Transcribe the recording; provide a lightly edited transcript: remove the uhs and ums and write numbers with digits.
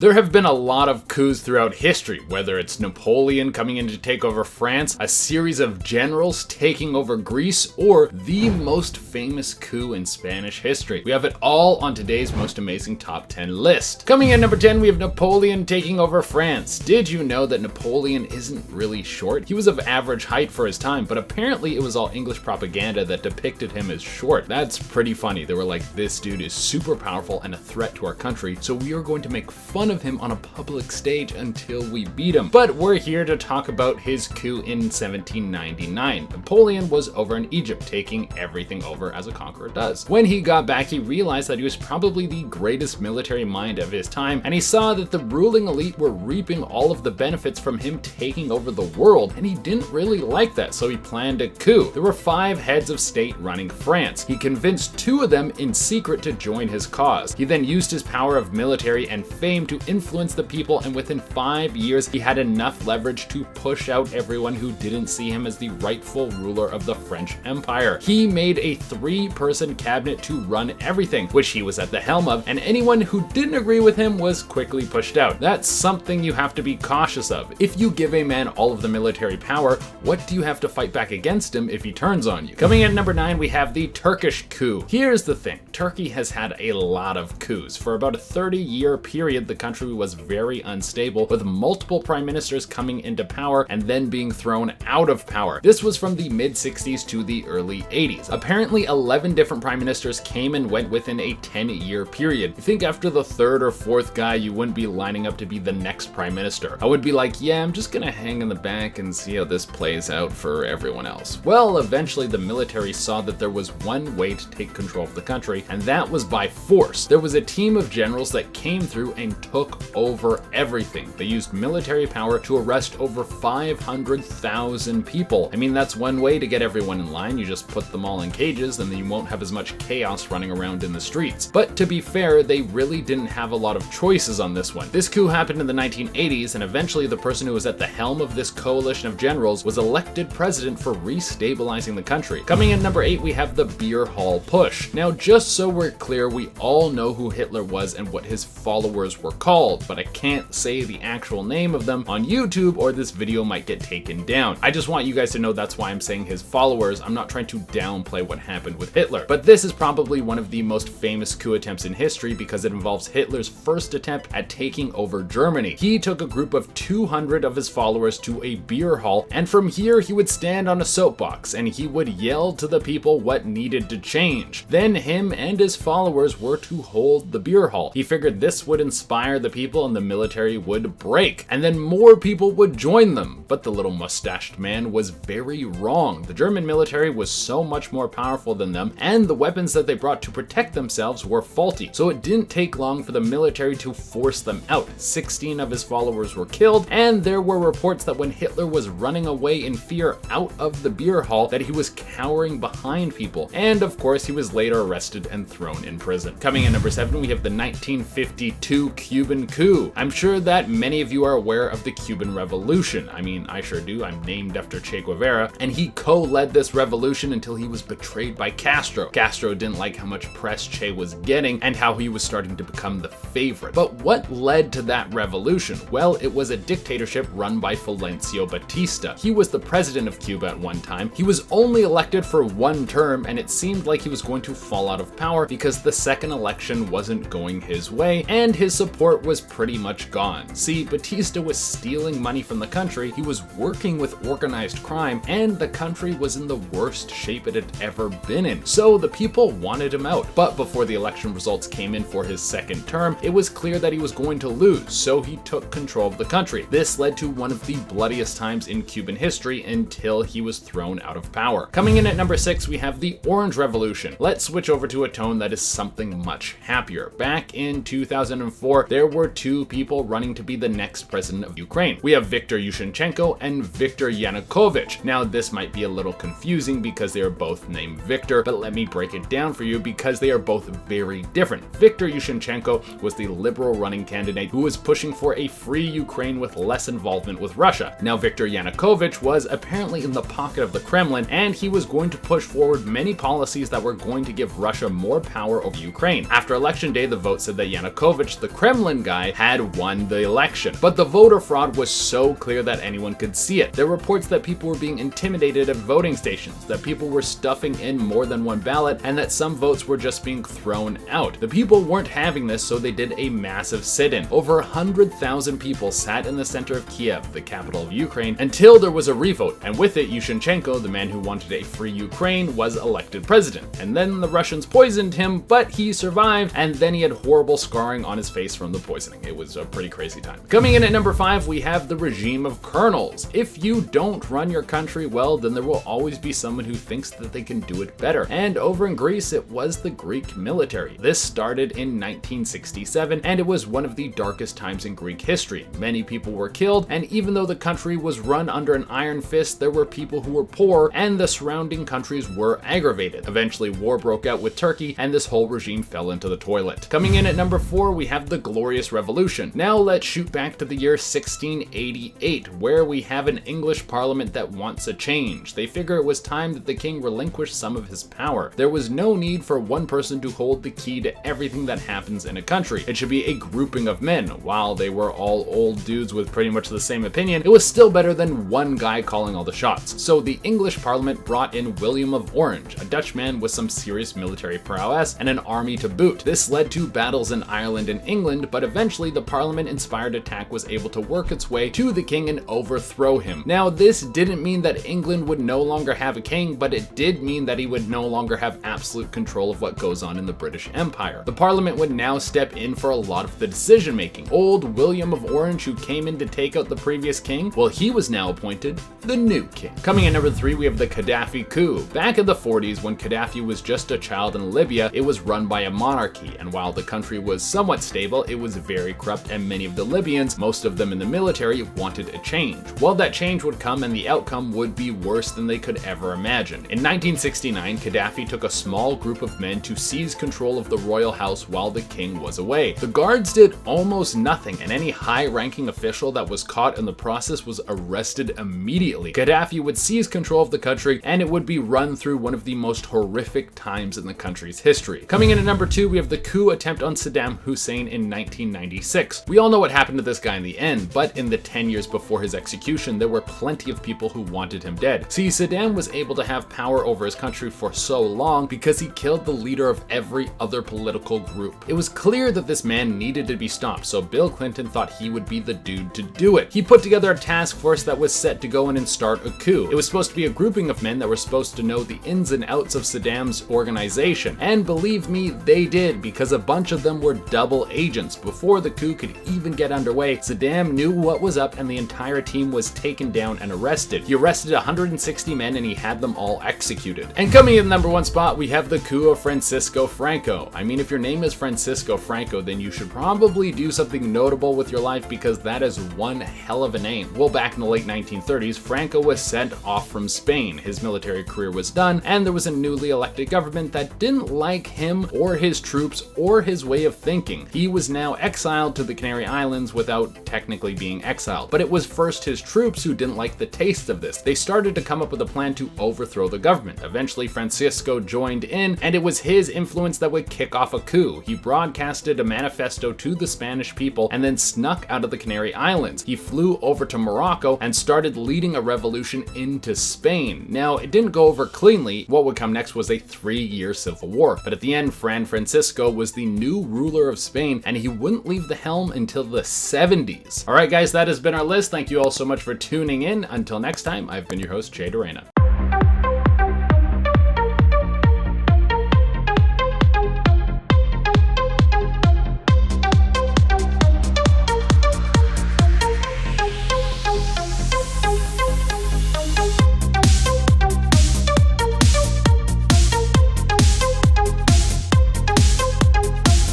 There have been a lot of coups throughout history, whether it's Napoleon coming in to take over France, a series of generals taking over Greece, or the most famous coup in Spanish history. We have it all on today's most amazing top 10 list. Coming in number 10, we have Napoleon taking over France. Did you know that Napoleon isn't really short? He was of average height for his time, but apparently it was all English propaganda that depicted him as short. That's pretty funny. They were like, this dude is super powerful and a threat to our country, so we are going to make fun of him on a public stage until we beat him. But we're here to talk about his coup in 1799. Napoleon was over in Egypt, taking everything over as a conqueror does. When he got back, he realized that he was probably the greatest military mind of his time, and he saw that the ruling elite were reaping all of the benefits from him taking over the world, and he didn't really like that, so he planned a coup. There were 5 heads of state running France. He convinced 2 of them in secret to join his cause. He then used his power of military and fame to influence the people, and within 5 years he had enough leverage to push out everyone who didn't see him as the rightful ruler of the French Empire. He made a 3-person cabinet to run everything, which he was at the helm of, and anyone who didn't agree with him was quickly pushed out. That's something you have to be cautious of. If you give a man all of the military power, what do you have to fight back against him if he turns on you? Coming in at number 9, we have the Turkish coup. Here's the thing, Turkey has had a lot of coups. For about a 30-year period, the country was very unstable, with multiple prime ministers coming into power and then being thrown out of power. This was from the mid-60s to the early 80s. Apparently 11 different prime ministers came and went within a 10-year period. You think after the 3rd or 4th guy you wouldn't be lining up to be the next prime minister. I would be like, yeah, I'm just gonna hang in the back and see how this plays out for everyone else. Well, eventually the military saw that there was one way to take control of the country, and that was by force. There was a team of generals that came through and took over everything. They used military power to arrest over 500,000 people. I mean, that's one way to get everyone in line. You just put them all in cages and then you won't have as much chaos running around in the streets. But to be fair, they really didn't have a lot of choices on this one. This coup happened in the 1980s, and eventually the person who was at the helm of this coalition of generals was elected president for restabilizing the country. Coming in number 8, we have the beer hall push. Now, just so we're clear, we all know who Hitler was and what his followers were called, but I can't say the actual name of them on YouTube or this video might get taken down. I just want you guys to know that's why I'm saying his followers. I'm not trying to downplay what happened with Hitler. But this is probably one of the most famous coup attempts in history because it involves Hitler's first attempt at taking over Germany. He took a group of 200 of his followers to a beer hall, and from here he would stand on a soapbox and he would yell to the people what needed to change. Then him and his followers were to hold the beer hall. He figured this would inspire the people and the military would break, and then more people would join them. But the little mustached man was very wrong. The German military was so much more powerful than them, and the weapons that they brought to protect themselves were faulty. So it didn't take long for the military to force them out. 16 of his followers were killed, and there were reports that when Hitler was running away in fear out of the beer hall, that he was cowering behind people. And of course, he was later arrested and thrown in prison. Coming in number 7, we have the 1952 Cuban coup. I'm sure that many of you are aware of the Cuban Revolution. I mean, I sure do. I'm named after Che Guevara, and he co-led this revolution until he was betrayed by Castro. Castro didn't like how much press Che was getting and how he was starting to become the favorite. But what led to that revolution? Well, it was a dictatorship run by Fulgencio Batista. He was the president of Cuba at one time. He was only elected for 1 term, and it seemed like he was going to fall out of power because the second election wasn't going his way, and his support was pretty much gone. See, Batista was stealing money from the country, he was working with organized crime, and the country was in the worst shape it had ever been in. So the people wanted him out. But before the election results came in for his second term, it was clear that he was going to lose, so he took control of the country. This led to one of the bloodiest times in Cuban history until he was thrown out of power. Coming in at number 6, we have the Orange Revolution. Let's switch over to a tone that is something much happier. Back in 2004, there were 2 people running to be the next president of Ukraine. We have Viktor Yushchenko and Viktor Yanukovych. Now, this might be a little confusing because they are both named Viktor, but let me break it down for you because they are both very different. Viktor Yushchenko was the liberal running candidate who was pushing for a free Ukraine with less involvement with Russia. Now, Viktor Yanukovych was apparently in the pocket of the Kremlin, and he was going to push forward many policies policies that were going to give Russia more power over Ukraine. After election day, the vote said that Yanukovych, the Kremlin Finland guy had won the election. But the voter fraud was so clear that anyone could see it. There were reports that people were being intimidated at voting stations, that people were stuffing in more than one ballot, and that some votes were just being thrown out. The people weren't having this, so they did a massive sit-in. Over 100,000 people sat in the center of Kiev, the capital of Ukraine, until there was a revote, and with it, Yushchenko, the man who wanted a free Ukraine, was elected president. And then the Russians poisoned him, but he survived, and then he had horrible scarring on his face from the poisoning. It was a pretty crazy time. Coming in at number 5, we have the regime of colonels. If you don't run your country well, then there will always be someone who thinks that they can do it better. And over in Greece, it was the Greek military. This started in 1967, and it was one of the darkest times in Greek history. Many people were killed, and even though the country was run under an iron fist, there were people who were poor, and the surrounding countries were aggravated. Eventually, war broke out with Turkey, and this whole regime fell into the toilet. Coming in at number 4, we have the Glorious Revolution. Now let's shoot back to the year 1688, where we have an English parliament that wants a change. They figure it was time that the king relinquished some of his power. There was no need for one person to hold the key to everything that happens in a country. It should be a grouping of men. While they were all old dudes with pretty much the same opinion, it was still better than one guy calling all the shots. So the English parliament brought in William of Orange, a Dutchman with some serious military prowess and an army to boot. This led to battles in Ireland and England, but eventually the parliament-inspired attack was able to work its way to the king and overthrow him. Now, this didn't mean that England would no longer have a king, but it did mean that he would no longer have absolute control of what goes on in the British Empire. The parliament would now step in for a lot of the decision making. Old William of Orange, who came in to take out the previous king, well, he was now appointed the new king. Coming in number 3, we have the Gaddafi coup. Back in the 40s, when Gaddafi was just a child in Libya, it was run by a monarchy, and while the country was somewhat stable, it was very corrupt, and many of the Libyans, most of them in the military, wanted a change. Well, that change would come, and the outcome would be worse than they could ever imagine. In 1969, Gaddafi took a small group of men to seize control of the royal house while the king was away. The guards did almost nothing, and any high-ranking official that was caught in the process was arrested immediately. Gaddafi would seize control of the country, and it would be run through one of the most horrific times in the country's history. Coming in at number 2, we have the coup attempt on Saddam Hussein in 1996. We all know what happened to this guy in the end, but in the 10 years before his execution, there were plenty of people who wanted him dead. See, Saddam was able to have power over his country for so long because he killed the leader of every other political group. It was clear that this man needed to be stopped, so Bill Clinton thought he would be the dude to do it. He put together a task force that was set to go in and start a coup. It was supposed to be a grouping of men that were supposed to know the ins and outs of Saddam's organization, and believe me, they did, because a bunch of them were double agents. Before the coup could even get underway, Saddam knew what was up, and the entire team was taken down and arrested. He arrested 160 men, and he had them all executed. And coming in the number 1 spot, we have the coup of Francisco Franco. I mean, if your name is Francisco Franco, then you should probably do something notable with your life, because that is one hell of a name. Well, back in the late 1930s, Franco was sent off from Spain. His military career was done, and there was a newly elected government that didn't like him or his troops or his way of thinking. He was now exiled to the Canary Islands without technically being exiled. But it was first his troops who didn't like the taste of this. They started to come up with a plan to overthrow the government. Eventually, Francisco joined in, and it was his influence that would kick off a coup. He broadcasted a manifesto to the Spanish people and then snuck out of the Canary Islands. He flew over to Morocco and started leading a revolution into Spain. Now, it didn't go over cleanly. What would come next was a 3-year civil war. But at the end, Francisco was the new ruler of Spain, and he wouldn't leave the helm until the 70s. All right, guys, that has been our list. Thank you all so much for tuning in. Until next time, I've been your host, Jay Dorena.